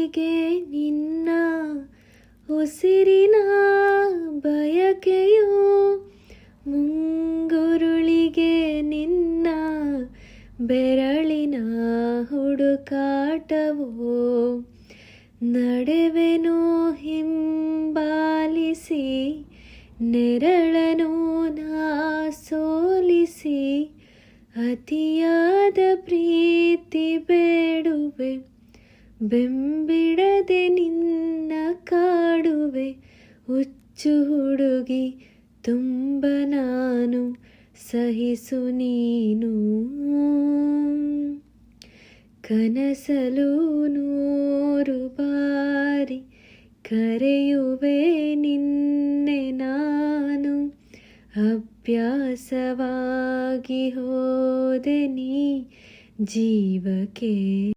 ಉಸಿರಿಗೆ ನಿನ್ನ ಉಸಿರಿನ ಬಯಕೆಯೋ, ಮುಂಗುರುಳಿಗೆ ನಿನ್ನ ಬೆರಳಿನ ಹುಡುಕಾಟವೋ. ನಡೆವೆನು ಹಿಂಬಾಲಿಸಿ ನೆರಳನು ನಾ ಸೋಲಿಸಿ, ಅತಿಯಾದ ಪ್ರೀತಿ ಬೇಡುವೆ, ಬೆಂಬಿಡದೆ ನಿನ್ನ ಕಾಡುವೆ. ಹುಚ್ಚು ಹುಡುಗಿ ತುಂಬ ನಾನು, ಸಹಿಸು ನೀನು. ಕನಸಲು 100 ಬಾರಿ ಕರೆಯುವೆ ನಿನ್ನೆ ನಾನು, ಅಭ್ಯಾಸವಾಗಿ ಹೋದೆ ನೀ ಜೀವಕ್ಕೆ.